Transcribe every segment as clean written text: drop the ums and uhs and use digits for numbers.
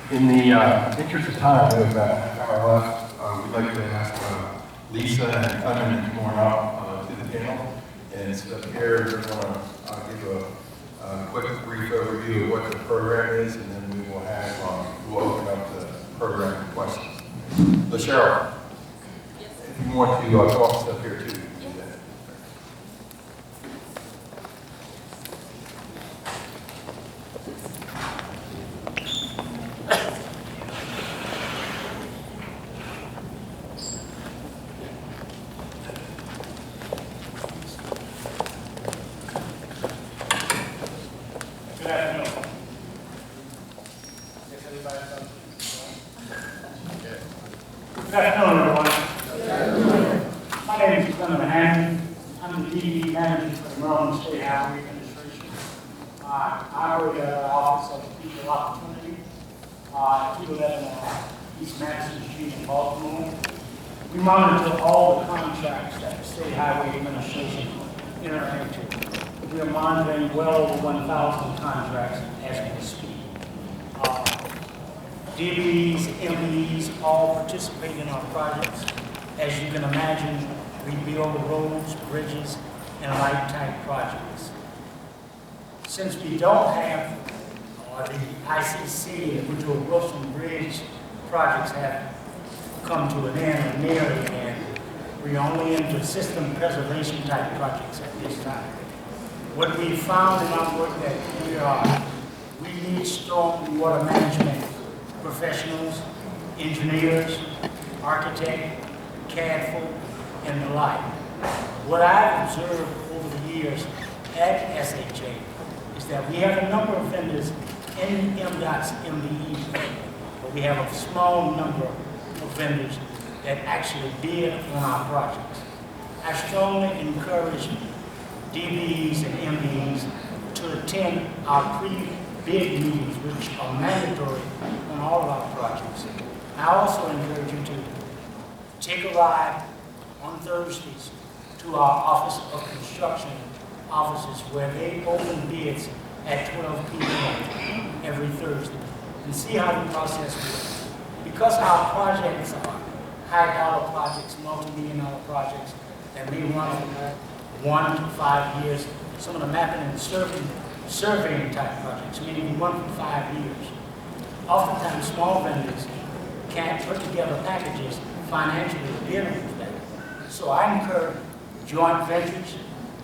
In the interest of time, we have about an hour left. We'd like to ask Lisa and Clement to come on up to the panel. And so here, we're going to give a quick, brief overview of what the program is, and then we will have, we'll open up the program for questions. LaCheryl, if you want to talk stuff here too. Good afternoon, everyone. My name is Clement. I'm the DD manager for the Maryland State Highway Administration. I work at the Office of Equal Opportunity, 211 East Madison Street in Baltimore. We monitor all the contracts that the State Highway Administration enter into. We are monitoring well over 1,000 contracts as we speak. DBEs, MBEs all participate in our projects. As you can imagine, we build roads, bridges, and light type projects. Since we don't have the ICC, which will Wilson Bridge projects have come to an end or nearly an end, we're only into system preservation type projects at this time. What we found in our work that we need storm water management professionals, engineers, architect, CADFul, and the like. What I've observed over the years at SHA is that we have a number of vendors in MDOT's MBE program, but we have a small number of vendors that actually bid on our projects. I strongly encourage DBEs and MBEs to attend our pre-bid meetings, which are mandatory on all of our projects. I also encourage you to take a ride on Thursdays to our Office of Construction offices where they open bids at 12 p.m. every Thursday and see how the process works. Because our projects are high-dollar projects, multi-million dollar projects that may run for 1 to 5 years, some of the mapping and surveying type projects, meaning 1 to 5 years. Oftentimes, small vendors can't put together packages financially dealing with that. So I encourage joint ventures,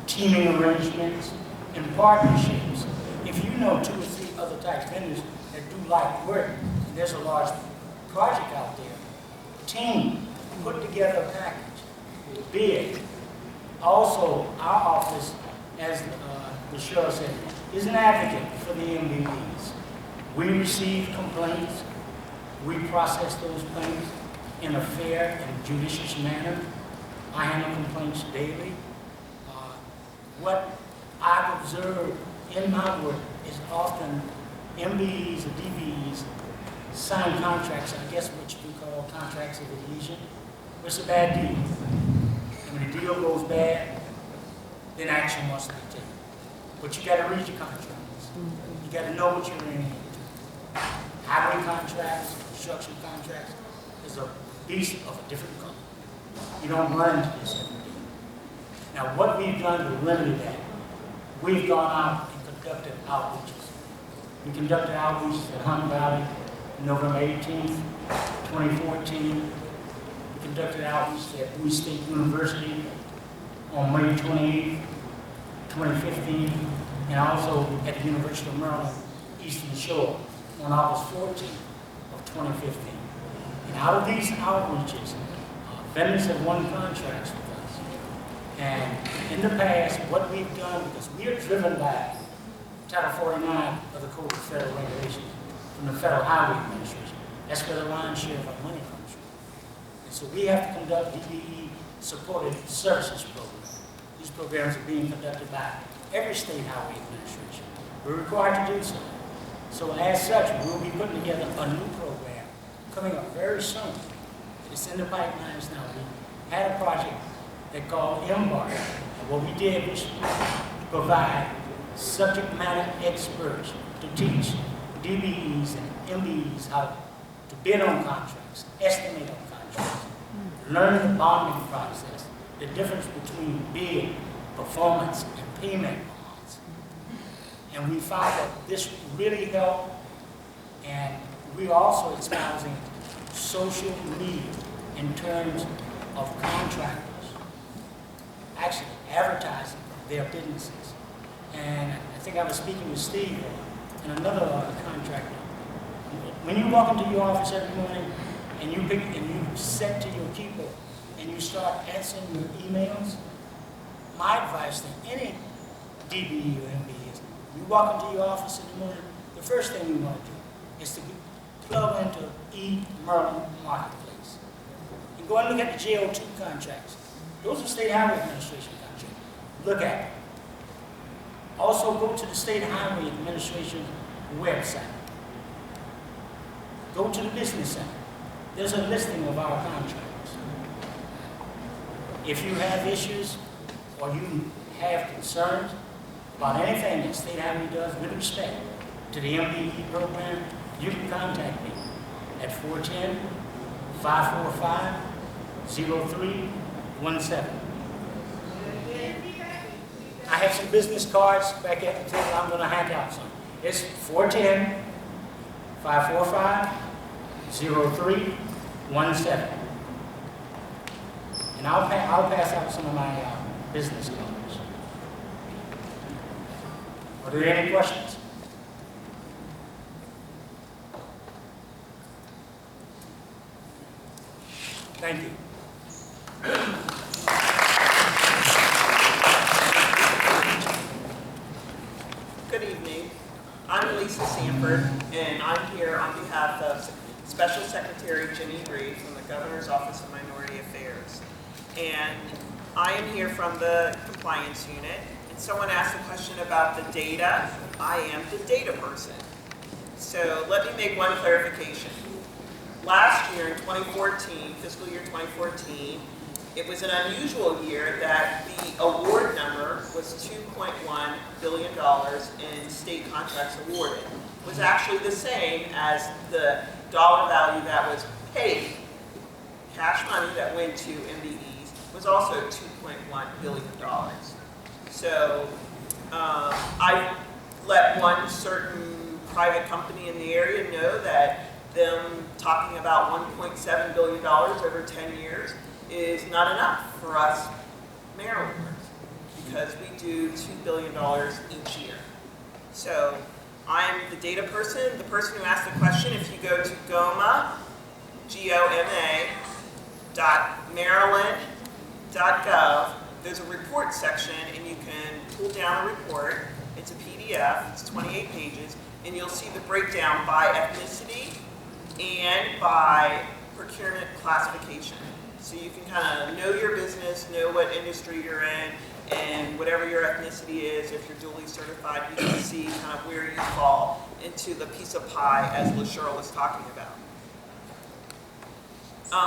teaming arrangements, and partnerships. If you know 2 or 3 other type vendors that do like work, and there's a large project out there, team, put together a package, bid. Also, our office, as the sheriff said, is an advocate for the MBEs. We receive complaints. We process those claims in a fair and judicious manner. I handle complaints daily. What I've observed in my work is often MBEs or DBEs sign contracts, I guess what you call contracts of adhesion. It's a bad deal. And when the deal goes bad, then action must be taken. But you got to read your contracts. You got to know what you're in here. Highway contracts, construction contracts is a beast of a different color. You don't run into this every day. Now, what we've done to remedy that, we've gone out and conducted outreaches. We conducted outreaches at Hunt Valley November 18th, 2014. We conducted outreach at Bowie State University on May 28th, 2015, and also at the University of Maryland, Eastern Shore on August 14th of 2015. And out of these outreaches, vendors have won contracts with us. And in the past, what we've done, because we are driven by Title 49 of the Code of Federal Regulations from the Federal Highway Administration. That's where the lion's share of our money comes from. And so we have to conduct DBE-supported services programs. These programs are being conducted by every state highway administration. We're required to do so. So as such, we'll be putting together a new program coming up very soon. It's in the pipelines now. We had a project that called Embark. And what we did was provide subject matter experts to teach DBEs and MBEs how to bid on contracts, estimate on contracts, learn the bonding process, the difference between bid, performance, and payment bonds. And we found that this really helped, and we're also espousing social media in terms of contractors actually advertising their businesses. And I think I was speaking with Steve and another contractor. When you walk into your office every morning and you set to your keyboard and you start answering your emails, my advice to any DBE or MBE is, you walk into your office in the morning, the first thing you want to do is to plug into e-Merlin Marketplace. And go and look at the JO2 contracts. Those are State Highway Administration contracts. Look at them. Also go to the State Highway Administration website. Go to the Business Center. There's a listing of our contracts. If you have issues or you have concerns about anything that State Highway does with respect to the MBE program, you can contact me at 410-545-0317. I have some business cards back at the table. I'm going to hand out some. It's 410-545-0317. And I'll pass out some of my business cards. Are there any questions? Thank you. Good evening. I'm Lisa Sanford, and I'm here on behalf of Special Secretary Jimmy Reed from the Governor's Office of Minority Affairs. And I am here from the compliance unit, and someone asked a question about the data. I am the data person. So let me make one clarification. Last year in 2014, fiscal year 2014, it was an unusual year that the award number was $2.1 billion in state contracts awarded. It was actually the same as the dollar value that was paid. Cash money that went to MBEs was also $2.1 billion. So I let one certain private company in the area know that them talking about $1.7 billion over 10 years is not enough for us Marylanders, because we do $2 billion each year. So I'm the data person, the person who asked the question. If you go to GOMA, GOMA.maryland.gov, there's a report section, and you can pull down a report. It's a PDF, it's 28 pages, and you'll see the breakdown by ethnicity and by procurement classification. So you can kind of know your business, know what industry you're in, and whatever your ethnicity is, if you're duly certified, you can see kind of where you fall into the piece of pie, as LaShirl was talking about.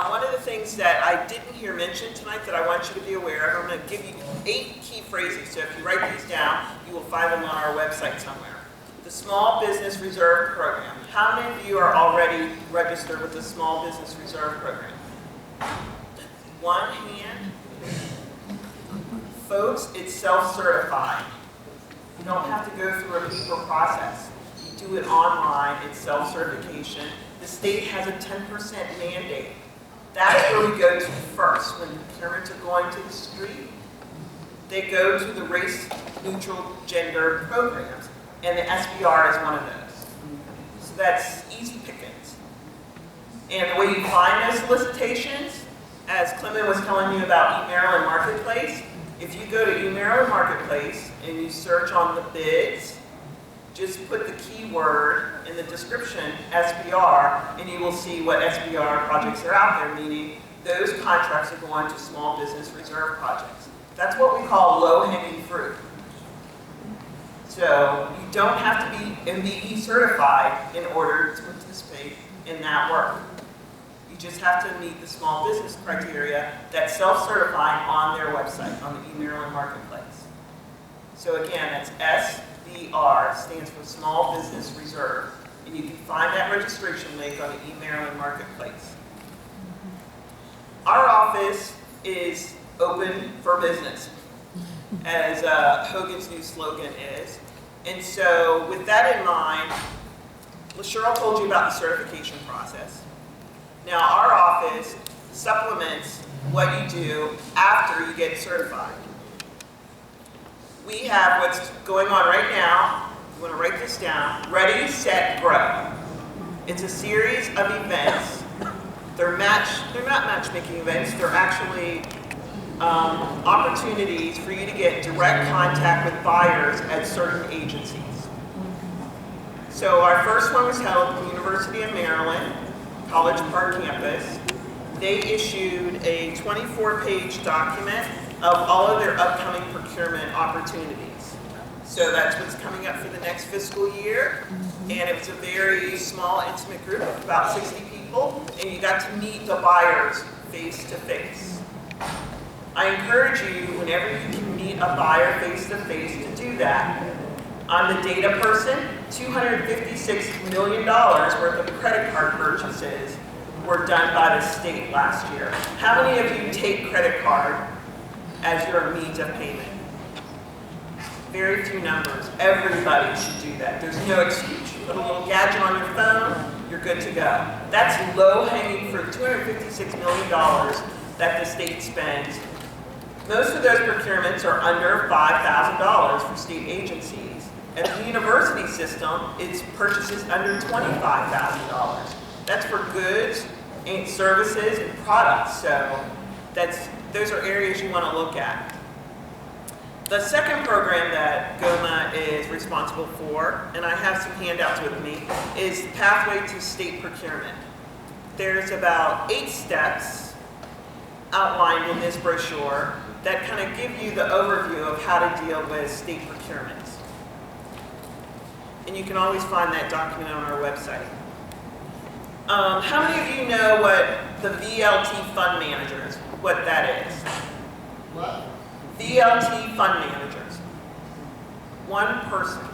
One of the things that I didn't hear mentioned tonight that I want you to be aware of, I'm going to give you 8 key phrases. So if you write these down, you will find them on our website somewhere. The Small Business Reserve Program. How many of you are already registered with the Small Business Reserve Program? One hand. Folks, it's self-certified. You don't have to go through a paper process. You do it online, it's self-certification. The state has a 10% mandate. That's where we go to first. When procurements are going to the street, they go to the race-neutral gender programs, and the SBR is one of those. So that's easy pickings. And the way you find those solicitations, as Clement was telling you about eMaryland Marketplace, if you go to eMaryland Marketplace and you search on the bids, just put the keyword in the description, SBR, and you will see what SBR projects are out there, meaning those contracts are going to Small Business Reserve projects. That's what we call low-hanging fruit. So you don't have to be MBE certified in order to participate in that work. You just have to meet the small business criteria that's self-certifying on their website, on the eMaryland Marketplace. So again, that's SBR, stands for Small Business Reserve. And you can find that registration link on the eMaryland Marketplace. Our office is open for business, as Hogan's new slogan is. And so with that in mind, Cheryl told you about the certification process. Now our office supplements what you do after you get certified. We have what's going on right now. You want to write this down. Ready, Set, Grow. It's a series of events. They're not matchmaking events. They're actually opportunities for you to get direct contact with buyers at certain agencies. So our first one was held at the University of Maryland, College Park campus. They issued a 24-page document of all of their upcoming procurement opportunities. So that's what's coming up for the next fiscal year. And it was a very small, intimate group of about 60 people, and you got to meet the buyers face to face. I encourage you, whenever you can meet a buyer face to face, to do that. I'm the data person. $256 million worth of credit card purchases were done by the state last year. How many of you take credit card as your means of payment? Very few numbers. Everybody should do that. There's no excuse. You put a little gadget on your phone, you're good to go. That's low-hanging fruit. $256 million that the state spends. Most of those procurements are under $5,000 for state agencies. At the university system, it's purchases under $25,000. That's for goods and services and products. So those are areas you want to look at. The second program that GOMA is responsible for, and I have some handouts with me, is the Pathway to State Procurement. There's about 8 steps outlined in this brochure that kind of give you the overview of how to deal with state procurements. And you can always find that document on our website. How many of you know what the VLT fund managers, what that is? What? VLT fund managers. One person.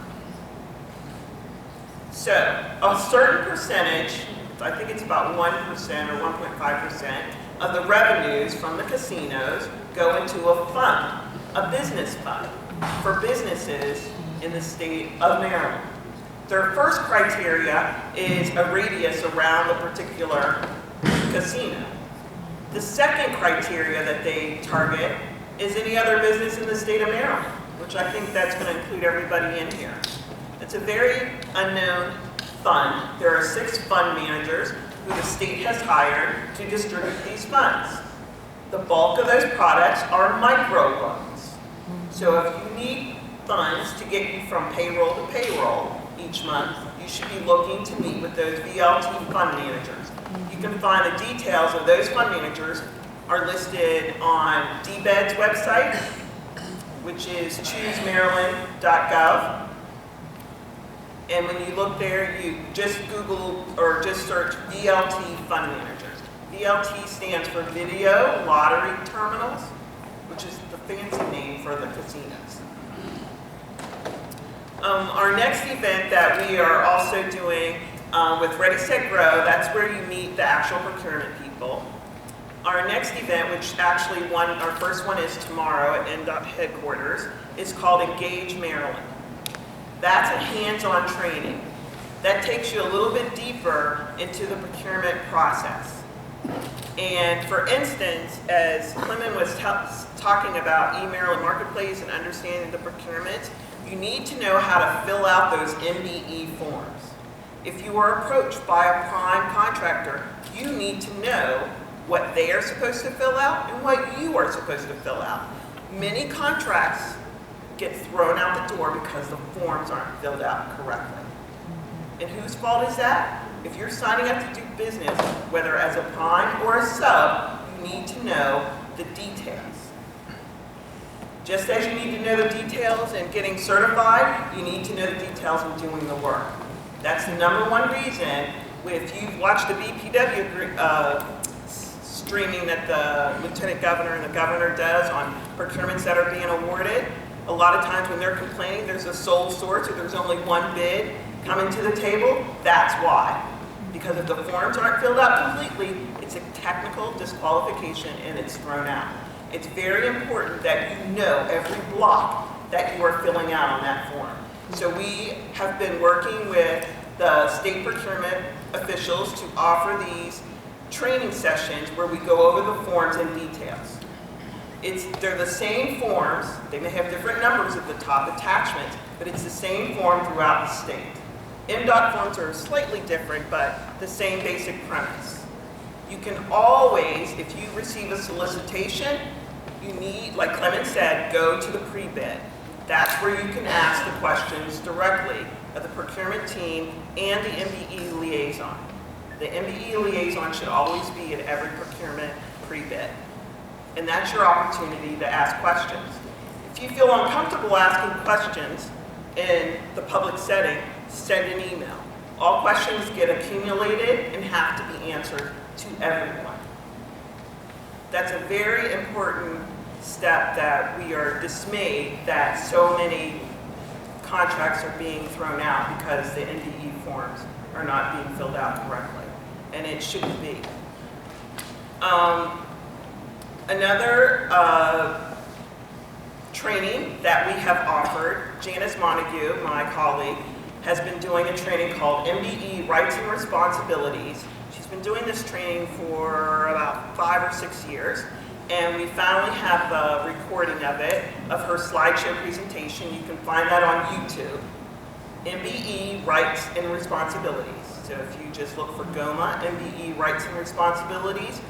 So a certain percentage, I think it's about 1% or 1.5% of the revenues from the casinos go into a fund, a business fund, for businesses in the state of Maryland. Their first criteria is a radius around the particular casino. The second criteria that they target is any other business in the state of Maryland, which I think that's going to include everybody in here. It's a very unknown fund. There are 6 fund managers who the state has hired to distribute these funds. The bulk of those products are micro loans. So if you need funds to get you from payroll to payroll each month, you should be looking to meet with those VLT fund managers. You can find the details of those fund managers are listed on DBED's website, which is choosemaryland.gov. And when you look there, you just Google or just search VLT fund managers. VLT stands for Video Lottery Terminals, which is the fancy name for the casinos. Our next event that we are also doing with Ready, Set, Grow, that's where you meet the actual procurement people. Our next event, which actually our first one is tomorrow at NDOT headquarters, is called Engage Maryland. That's a hands-on training. That takes you a little bit deeper into the procurement process. And for instance, as Clement was talking about eMaryland Marketplace and understanding the procurement, you need to know how to fill out those MBE forms. If you are approached by a prime contractor, you need to know what they are supposed to fill out and what you are supposed to fill out. Many contracts get thrown out the door because the forms aren't filled out correctly. And whose fault is that? If you're signing up to do business, whether as a prime or a sub, you need to know the details. Just as you need to know the details in getting certified, you need to know the details in doing the work. That's the #1 reason. If you've watched the BPW streaming that the Lieutenant Governor and the Governor does on procurements that are being awarded, a lot of times when they're complaining there's a sole source or there's only one bid coming to the table, that's why. Because if the forms aren't filled out completely, it's a technical disqualification and it's thrown out. It's very important that you know every block that you are filling out on that form. So we have been working with the state procurement officials to offer these training sessions where we go over the forms in details. They're the same forms, they may have different numbers at the top, attachments, but it's the same form throughout the state. MDOT forms are slightly different, but the same basic premise. You can always, if you receive a solicitation, you need, like Clement said, go to the pre-bid. That's where you can ask the questions directly of the procurement team and the MBE liaison. The MBE liaison should always be at every procurement pre-bid. And that's your opportunity to ask questions. If you feel uncomfortable asking questions in the public setting, send an email. All questions get accumulated and have to be answered to everyone. That's a very important step that we are dismayed that so many contracts are being thrown out because the NDE forms are not being filled out correctly, and it shouldn't be. Another training that we have offered, Janice Montague, my colleague, has been doing a training called MBE Rights and Responsibilities. She's been doing this training for about 5 or 6 years, and we finally have a recording of it, of her slideshow presentation. You can find that on YouTube. MBE Rights and Responsibilities. So if you just look for GOMA, MBE Rights and Responsibilities,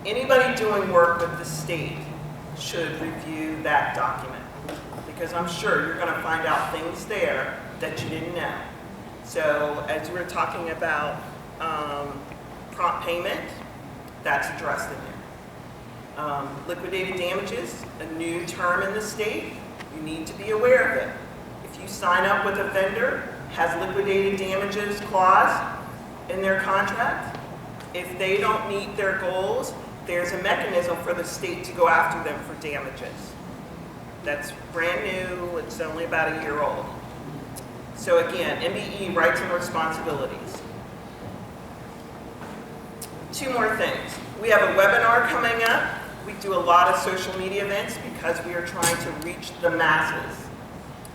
anybody doing work with the state should review that document, because I'm sure you're going to find out things there that you didn't know. So as we're talking about prompt payment, that's addressed in there. Liquidated damages, a new term in the state, you need to be aware of it. If you sign up with a vendor, has liquidated damages clause in their contract, if they don't meet their goals, there's a mechanism for the state to go after them for damages. That's brand new, it's only about a year old. So again, MBE Rights and Responsibilities. 2 more things. We have a webinar coming up. We do a lot of social media events because we are trying to reach the masses.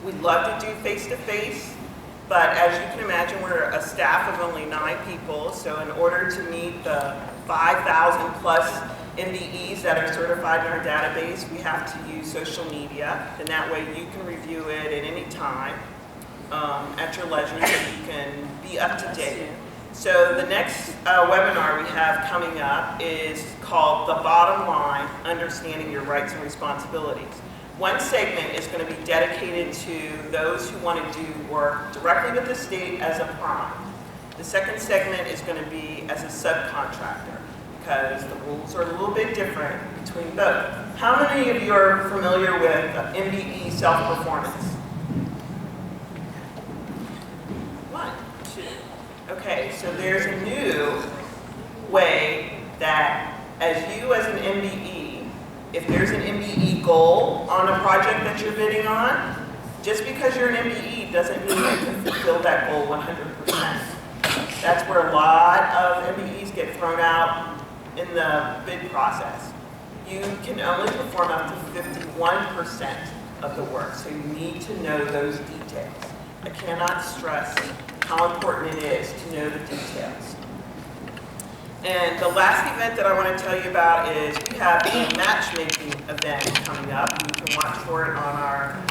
We'd love to do face-to-face, but as you can imagine, we're a staff of only 9 people, so in order to meet the 5,000 plus MBEs that are certified in our database, we have to use social media, and that way you can review it at any time at your leisure so you can be up to date. So the next webinar we have coming up is called The Bottom Line, Understanding Your Rights and Responsibilities. One segment is going to be dedicated to those who want to do work directly with the state as a prime. The second segment is going to be as a subcontractor, because the rules are a little bit different between both. How many of you are familiar with MBE self-performance? 1, 2. Okay, so there's a new way that as you as an MBE, if there's an MBE goal on a project that you're bidding on, just because you're an MBE doesn't mean you can fulfill that goal 100%. That's where a lot of MBEs get thrown out in the bid process. You can only perform up to 51% of the work, so you need to know those details. I cannot stress how important it is to know the details. And the last event that I want to tell you about is we have a matchmaking event coming up. You can watch for it on our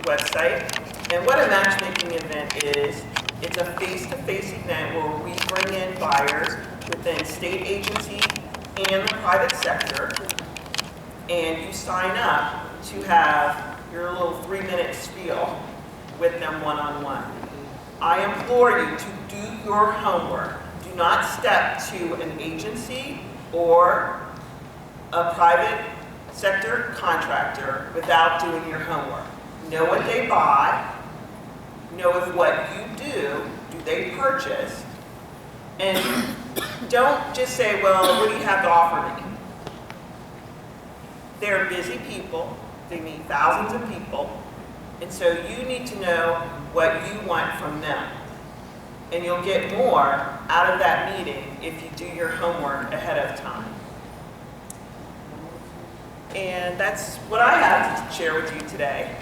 website. And what a matchmaking event is, it's a face-to-face event where we bring in buyers within state agency and the private sector, and you sign up to have your little 3-minute spiel with them one-on-one. I implore you to do your homework. Do not step to an agency or a private sector contractor without doing your homework. Know what they buy, know if what you do they purchase, and don't just say, well, what do you have to offer me? They're busy people. They meet thousands of people. And so you need to know what you want from them. And you'll get more out of that meeting if you do your homework ahead of time. And that's what I have to share with you today.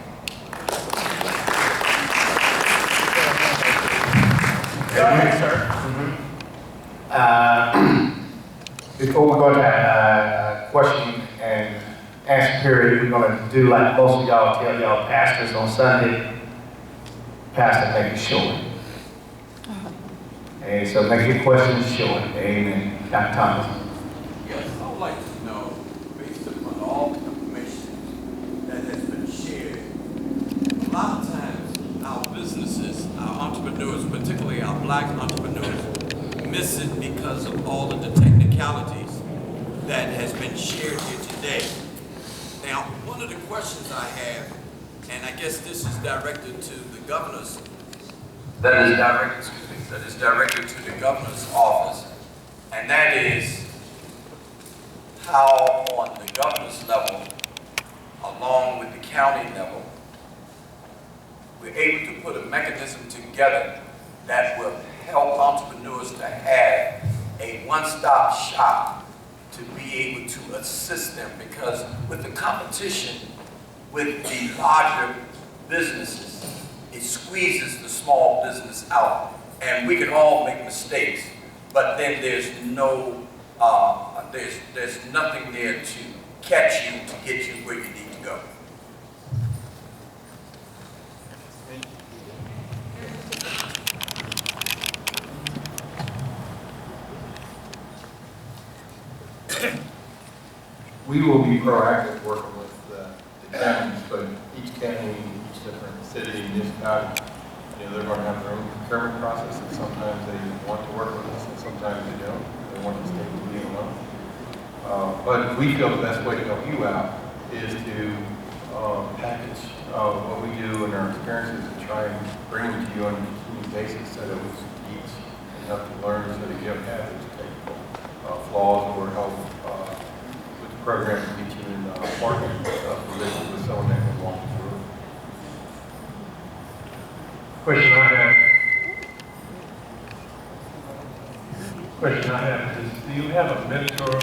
Go ahead, sir. Before we go to question and answer period, we're going to do like most of y'all tell y'all pastors on Sunday, pastor, make it short. And so make your questions short. Amen. Dr. Thomas. Yes, I would like to know, based upon all the information that has been shared, a lot of times our businesses, our entrepreneurs, particularly our black entrepreneurs, miss it because of all of the technicalities that has been shared here today. Now, one of the questions I have, and I guess this is directed to the governor's, that is directed to the governor's office, and that is how on the governor's level, along with the county level, we're able to put a mechanism together that will help entrepreneurs to have a one-stop shop to be able to assist them, because with the competition with the larger businesses, it squeezes the small business out. And we can all make mistakes, but then there's no, there's nothing there to catch you to get you where you need to go. We will be proactive working with the counties, but each county, each different city, municipality, they're going to have their own procurement process, and sometimes they want to work with us, and sometimes they don't. They want to stay with me alone. But we feel the best way to help you out is to package what we do and our experiences and try and bring them to you on a continued basis so that we can teach and help you learn so that you don't have those technical flaws or help with the program to get you in market position with someone that can walk you through it. Question I have is, do you have a mentor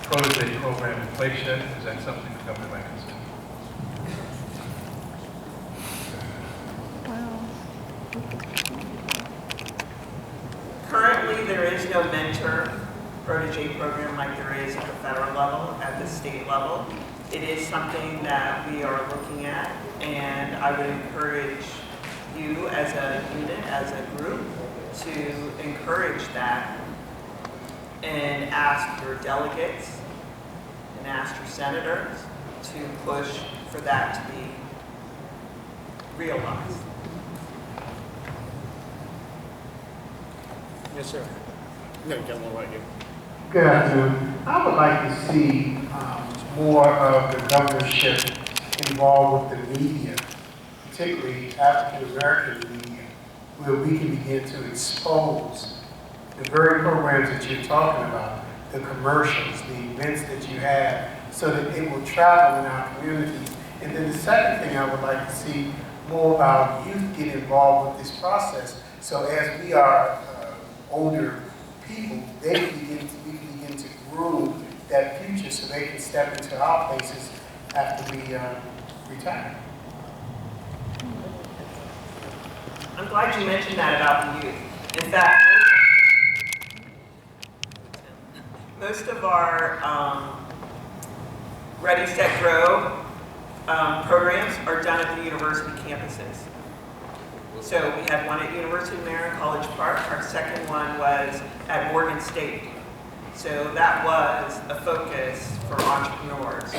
protege program in place yet? Is that something the company might consider? Currently, there is no mentor protege program like there is at the federal level, at the state level. It is something that we are looking at, and I would encourage you as a unit, as a group, to encourage that and ask your delegates and ask your senators to push for that to be realized. Yes, sir. No, gentleman right here. Good afternoon. I would like to see more of the governorship involved with the media, particularly African American media, where we can begin to expose the very programs that you're talking about, the commercials, the events that you have, so that it will travel in our communities. And then the second thing I would like to see more about youth get involved with this process. So as we are older people, we can begin to groom that future so they can step into our places after we retire. I'm glad you mentioned that about the youth. In fact, most of our Ready, Set, Grow programs are done at the university campuses. So we had one at University of Maryland, College Park. Our second one was at Morgan State. So that was a focus for entrepreneurs.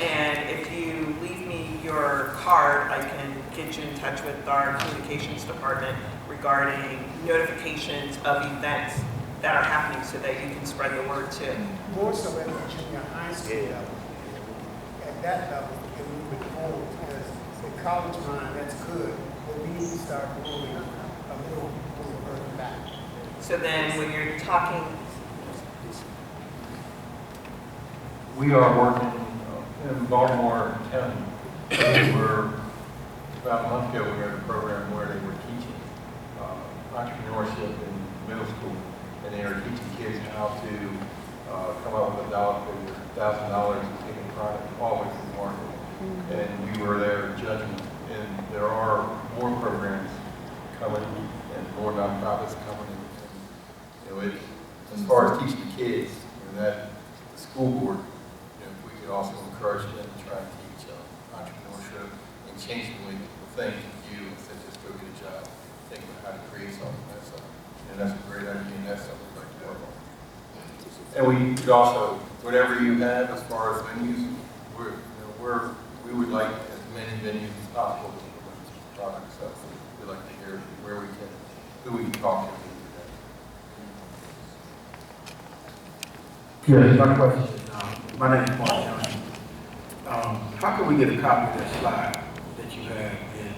And if you leave me your card, I can get you in touch with our communications department regarding notifications of events that are happening so that you can spread the word too. More so at the junior high school level. At that level, and we would forward, because the college mind, that's good, but we need to start moving a little further back. So then when you're talking, We are working in Baltimore County, we were, about a month ago, we were in a program where they were teaching entrepreneurship in middle school, and they were teaching kids how to come up with a dollar figure, $1,000 and take a product all the way to the market. And we were there judging, and there are more programs coming and more nonprofits coming. And, as far as teaching the kids, that the school board, if we could also encourage them to try and teach entrepreneurship and change the way people think and view instead of just go get a job, think about how to create something. That's a great idea, and that's something we'd like to work on. And we could also, whatever you have as far as venues, we would like as many venues as possible to implement this product. So we'd like to hear who we can talk to. Yes, my question, my name is Paul. How can we get a copy of that slide that you have, and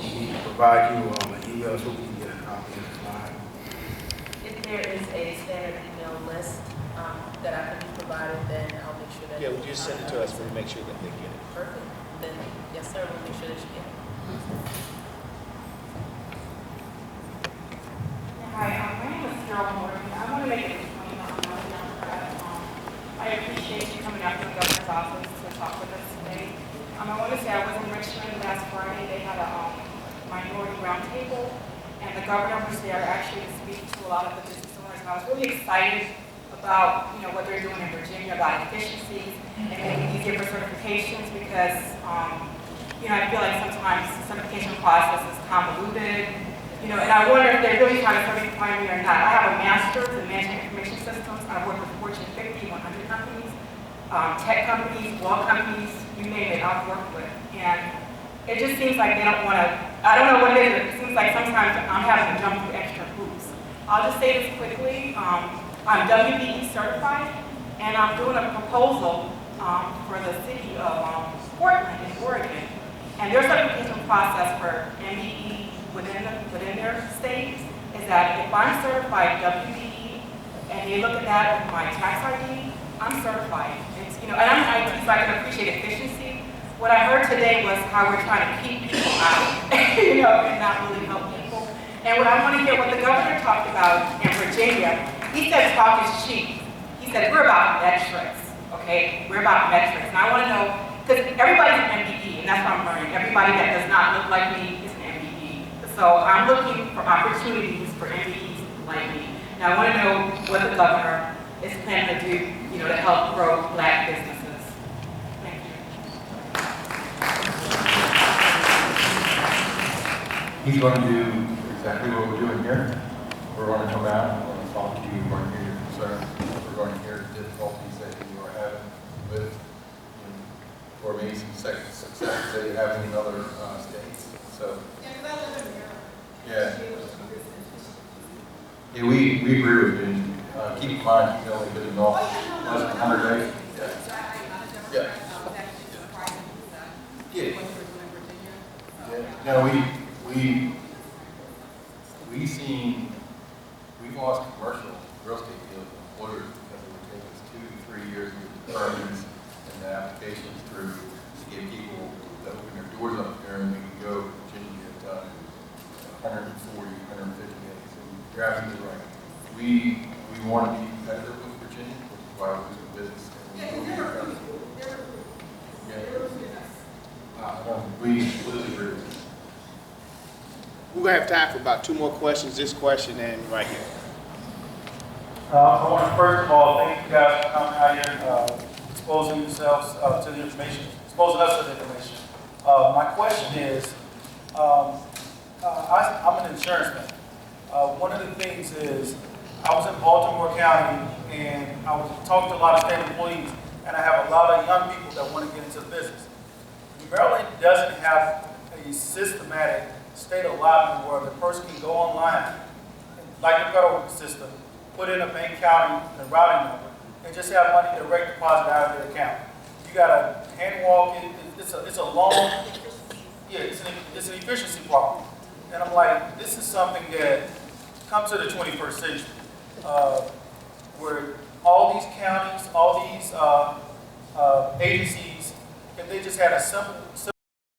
we provide you an email so we can get a copy of the slide? If there is a standard email list that I can be provided, then I'll make sure that. Yeah, would you just send it to us, we'll make sure that they get it. Perfect. Then, yes, sir, we'll make sure that you get it. Hi, my name is Carol Morgan. I want to make a point I appreciate you coming out to the governor's office to talk with us today. I want to say I was in Richmond last Friday. They had a minority roundtable, and the governor was there actually to speak to a lot of the business owners. And I was really excited about what they're doing in Virginia about efficiencies and making it easier for certifications because I feel like sometimes the certification process is convoluted. And I wonder if they're really trying to certify me or not. I have a master's in management information systems. I've worked with Fortune 50, 100 companies, tech companies, law companies, you name it, I've worked with. And it just seems like they don't want to, I don't know what it is, it seems like sometimes I'm having to jump through extra hoops. I'll just say this quickly. I'm WBE certified, and I'm doing a proposal for the city of Portland in Oregon. And their certification process for MBE within their state is that if I'm certified WBE and they look at that with my tax ID, I'm certified. It's, and I'm IT, so I can appreciate efficiency. What I heard today was how we're trying to keep people out, and not really help people. And what I want to hear what the governor talked about in Virginia, he said talk is cheap. He said we're about metrics, okay? We're about metrics. And I want to know, because everybody's an MBE, and that's what I'm learning. Everybody that does not look like me is an MBE. So I'm looking for opportunities for MBEs like me. And I want to know what the governor is planning to do, to help grow Black businesses. Thank you. He's going to do exactly what we're doing here. We're going to come out, we're going to talk to you, we're going to hear your concerns, we're going to hear the difficulties that you are having with, or maybe some success that you have in other states. So, yeah, we agree with you. Keep in mind, you've only been in office less than 100 days. Yeah. We've lost commercial real estate deals with employers because it would take us 2 to 3 years to get the permits and the applications through to get people to open their doors up there, and we can go to Virginia at 140, 150 days. And you're absolutely right. We want to be competitive with Virginia, which is why we're doing business. We completely agree with you. We're going to have time for about 2 more questions, this question and right here. I want to first of all thank you guys for coming out here, exposing yourselves to the information, exposing us to the information. My question is, I'm an insurance man. One of the things is, I was in Baltimore County and I was talking to a lot of state employees, and I have a lot of young people that want to get into the business. Maryland doesn't have a systematic state allotment where the person can go online, like the federal system, put in a bank account and routing number, and just have money direct deposit out of their account. You got to hand walk it. It's a long, it's an efficiency problem. And I'm like, this is something that comes to the 21st century, where all these counties, all these agencies, if they just had a simple